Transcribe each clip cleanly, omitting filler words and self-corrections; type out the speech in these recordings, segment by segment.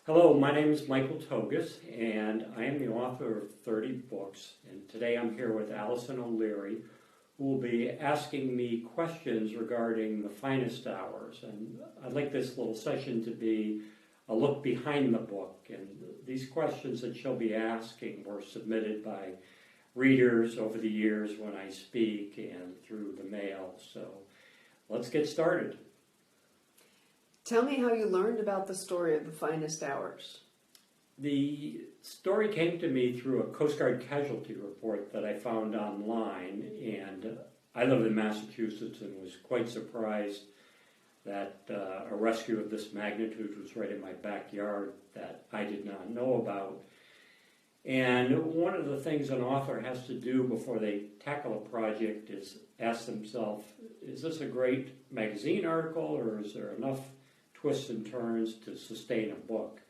Hello, my name is Michael Tougias, and I am the author of 30 books. And today I'm here with Allison O'Leary, who will be asking me questions regarding the finest hours. And I'd like this little session to be a look behind the book. And these questions that she'll be asking were submitted by readers over the years when I speak and through the mail. So let's get started. Tell me how you learned about the story of the finest hours. The story came to me through a Coast Guard casualty report that I found online, and I live in Massachusetts and was quite surprised that a rescue of this magnitude was right in my backyard that I did not know about. And one of the things an author has to do before they tackle a project is ask themselves, is this a great magazine article, or is there enough twists and turns to sustain a book?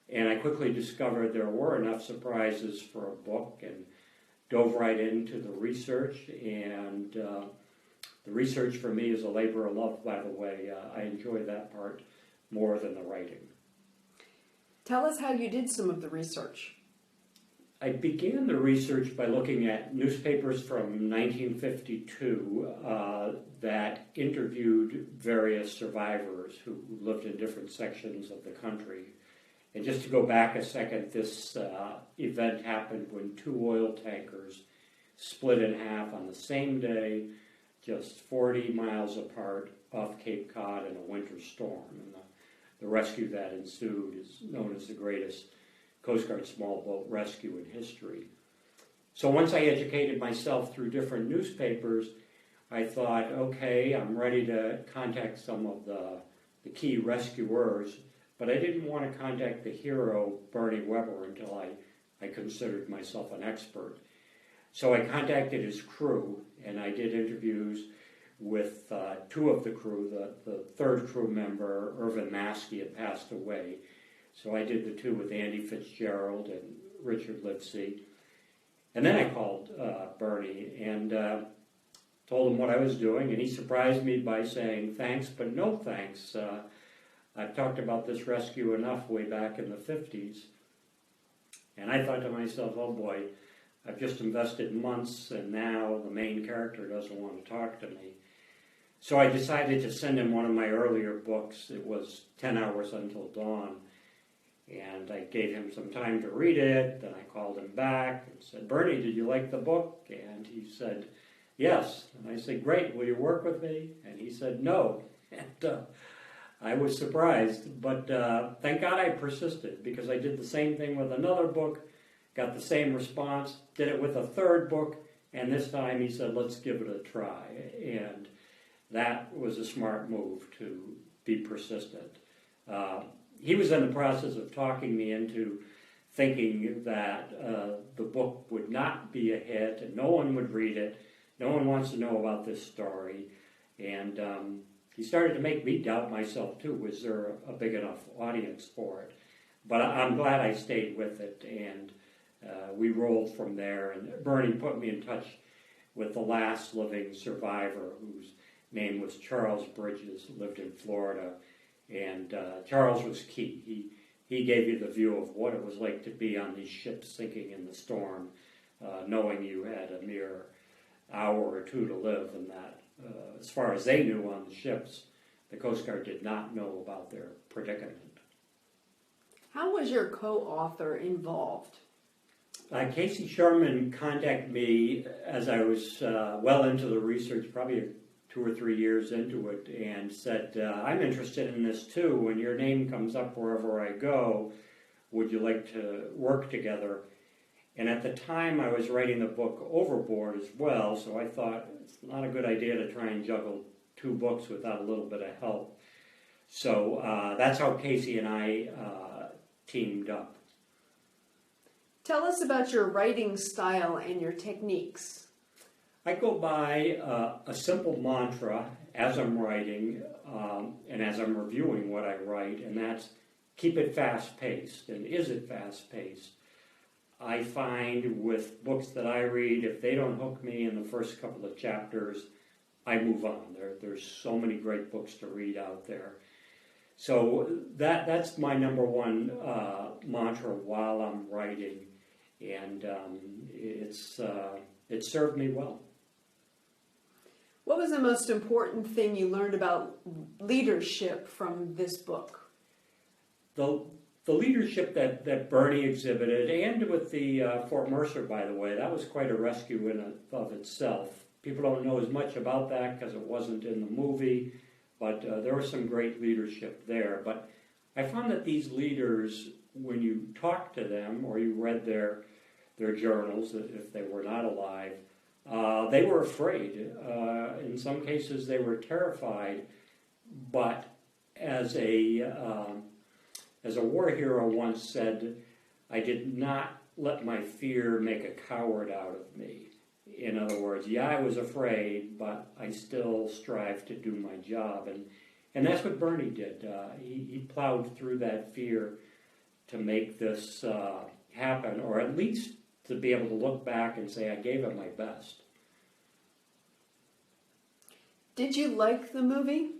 And I quickly discovered there were enough surprises for a book and dove right into the research. And the research for me is a labor of love, by the way. I enjoy that part more than the writing. Tell us how you did some of the research. I began the research by looking at newspapers from 1952 that interviewed various survivors who lived in different sections of the country. And just to go back a second, this event happened when two oil tankers split in half on the same day, just 40 miles apart off Cape Cod in a winter storm. And the rescue that ensued is known as the greatest Coast Guard small boat rescue in history. So once I educated myself through different newspapers, I thought, okay, I'm ready to contact some of the key rescuers, but I didn't want to contact the hero, Bernie Weber, until I considered myself an expert. So I contacted his crew, and I did interviews with two of the crew. The third crew member, Irvin Maskey, had passed away. So I did the two with Andy Fitzgerald and Richard Livesey. And then I called Bernie and told him what I was doing, and he surprised me by saying, thanks, but no thanks. I've talked about this rescue enough way back in the 50s. And I thought to myself, oh boy, I've just invested months, and now the main character doesn't want to talk to me. So I decided to send him one of my earlier books. It was 10 Hours Until Dawn. And I gave him some time to read it. Then I called him back and said, Bernie, did you like the book? And he said, yes. And I said, great, will you work with me? And he said, no. And I was surprised, but thank God I persisted, because I did the same thing with another book, got the same response, did it with a third book, and this time he said, let's give it a try. And that was a smart move, to be persistent. He was in the process of talking me into thinking that the book would not be a hit and no one would read it. No one wants to know about this story. And he started to make me doubt myself too. Was there a big enough audience for it? But I'm glad I stayed with it, and we rolled from there. And Bernie put me in touch with the last living survivor, whose name was Charles Bridges, who lived in Florida. And Charles was key. He gave you the view of what it was like to be on these ships sinking in the storm, knowing you had a mere hour or two to live, and that, as far as they knew on the ships, the Coast Guard did not know about their predicament. How was your co-author involved? Casey Sherman contacted me as I was well into the research, probably 2 or 3 years into it, and said, I'm interested in this too. When your name comes up wherever I go, would you like to work together? And at the time I was writing the book Overboard as well, so I thought it's not a good idea to try and juggle 2 books without a little bit of help. So that's how Casey and I teamed up. Tell us about your writing style and your techniques. I go by a simple mantra as I'm writing and as I'm reviewing what I write, and that's keep it fast-paced. And is it fast-paced? I find with books that I read, if they don't hook me in the first couple of chapters, I move on. There's so many great books to read out there. So that's my number one mantra while I'm writing, and it served me well. What was the most important thing you learned about leadership from this book? The leadership that Bernie exhibited, and with the Fort Mercer, by the way, that was quite a rescue in and of itself. People don't know as much about that because it wasn't in the movie, but there was some great leadership there. But I found that these leaders, when you talked to them or you read their journals, if they were not alive, they were afraid. In some cases, they were terrified. But as a war hero once said, I did not let my fear make a coward out of me. In other words, yeah, I was afraid, but I still strive to do my job. And that's what Bernie did. He plowed through that fear to make this happen, or at least to be able to look back and say, I gave it my best. Did you like the movie?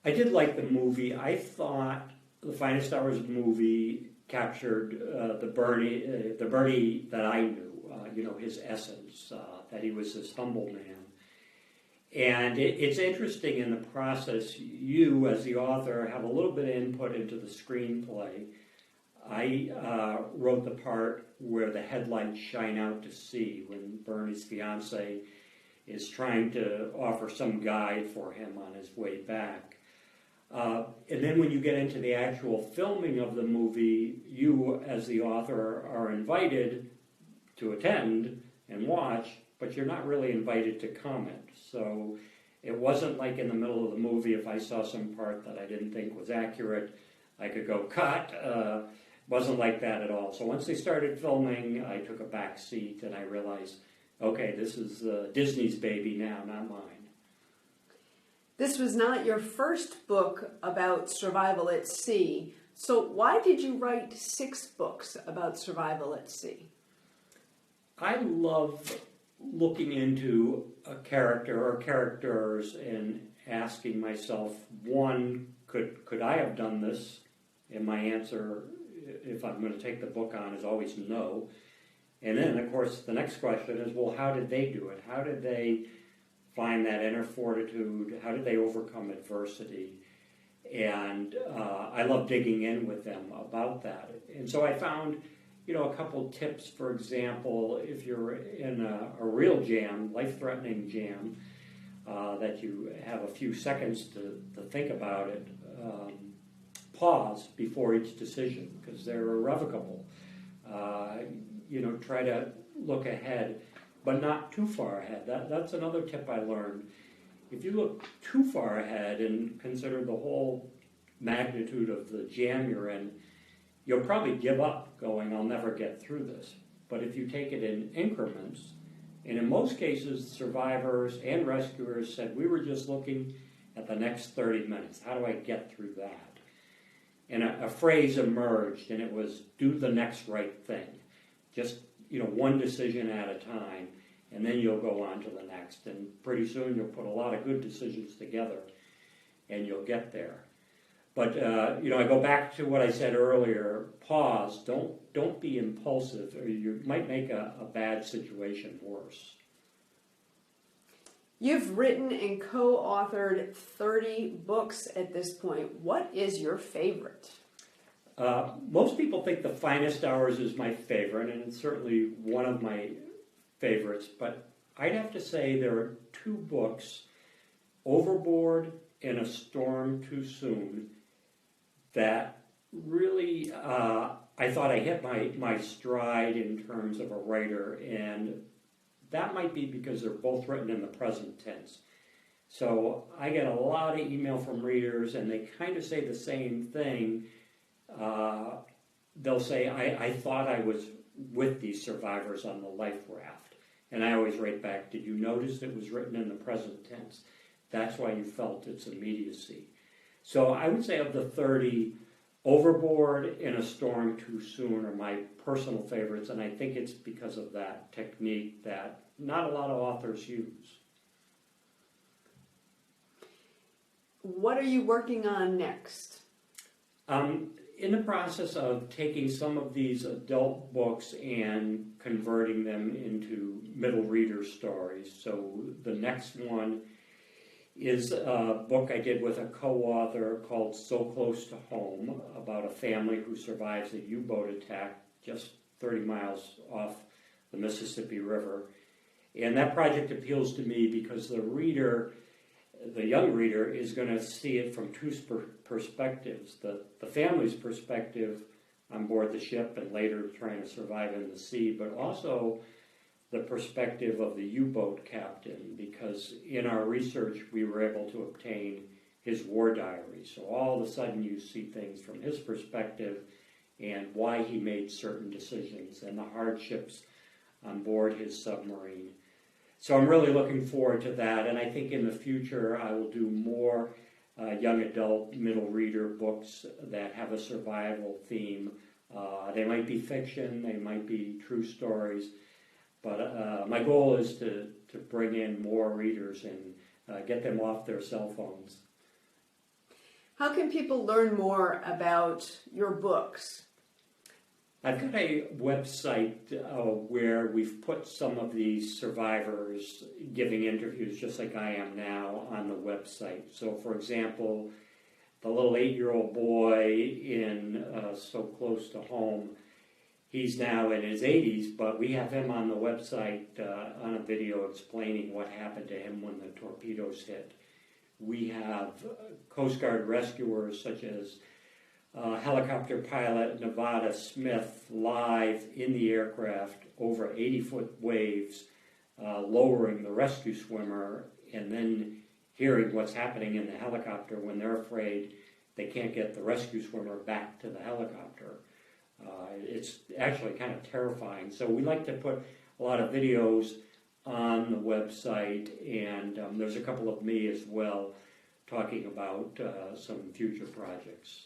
I did like the movie. I thought The Finest Hours movie captured the Bernie that I knew, his essence, that he was this humble man. And it's interesting in the process, you as the author have a little bit of input into the screenplay. I wrote the part where the headlights shine out to sea when Bernie's fiance is trying to offer some guide for him on his way back. And then when you get into the actual filming of the movie, you as the author are invited to attend and watch, but you're not really invited to comment. So it wasn't like in the middle of the movie, if I saw some part that I didn't think was accurate, I could go cut. Wasn't like that at all. So once they started filming, I took a back seat and I realized, okay, this is Disney's baby now, not mine. This was not your first book about survival at sea. So why did you write 6 books about survival at sea? I love looking into a character or characters and asking myself, one, could I have done this? And my answer, if I'm going to take the book on, is always no. And then, of course, the next question is, well, how did they do it? How did they find that inner fortitude? How did they overcome adversity? And I love digging in with them about that. And so I found, a couple tips. For example, if you're in a real jam, life-threatening jam, that you have a few seconds to think about it, pause before each decision because they're irrevocable. Try to look ahead, but not too far ahead. That's another tip I learned. If you look too far ahead and consider the whole magnitude of the jam you're in, you'll probably give up going, I'll never get through this. But if you take it in increments, and in most cases, survivors and rescuers said, we were just looking at the next 30 minutes. How do I get through that? And a phrase emerged, and it was, do the next right thing. Just, one decision at a time, and then you'll go on to the next. And pretty soon you'll put a lot of good decisions together, and you'll get there. But, I go back to what I said earlier, pause, don't be impulsive, or you might make a bad situation worse. You've written and co-authored 30 books at this point. What is your favorite? Most people think The Finest Hours is my favorite, and it's certainly one of my favorites, but I'd have to say there are 2 books, Overboard and A Storm Too Soon, that really, I thought I hit my stride in terms of a writer, and that might be because they're both written in the present tense. So I get a lot of email from readers, and they kind of say the same thing. They'll say, I thought I was with these survivors on the life raft. And I always write back, did you notice it was written in the present tense? That's why you felt its immediacy. So I would say of the 30, Overboard and A Storm Too Soon are my personal favorites, and I think it's because of that technique that not a lot of authors use. What are you working on next? In the process of taking some of these adult books and converting them into middle reader stories. So the next one is a book I did with a co-author called So Close to Home, about a family who survives a U-boat attack just 30 miles off the Mississippi River. And that project appeals to me because the reader, the young reader, is going to see it from two perspectives. The family's perspective on board the ship and later trying to survive in the sea, but also the perspective of the U-boat captain, because in our research we were able to obtain his war diary. So all of a sudden you see things from his perspective and why he made certain decisions and the hardships on board his submarine. So I'm really looking forward to that, and I think in the future I will do more young adult middle reader books that have a survival theme. They might be fiction, they might be true stories, but my goal is to bring in more readers and get them off their cell phones. How can people learn more about your books? I've got a website where we've put some of these survivors giving interviews just like I am now on the website. So for example, the little 8-year-old boy in So Close to Home, he's now in his 80s, but we have him on the website on a video explaining what happened to him when the torpedoes hit. We have Coast Guard rescuers such as helicopter pilot Nevada Smith live in the aircraft over 80-foot waves, lowering the rescue swimmer, and then hearing what's happening in the helicopter when they're afraid they can't get the rescue swimmer back to the helicopter. It's actually kind of terrifying. So we like to put a lot of videos on the website, and there's a couple of me as well talking about some future projects.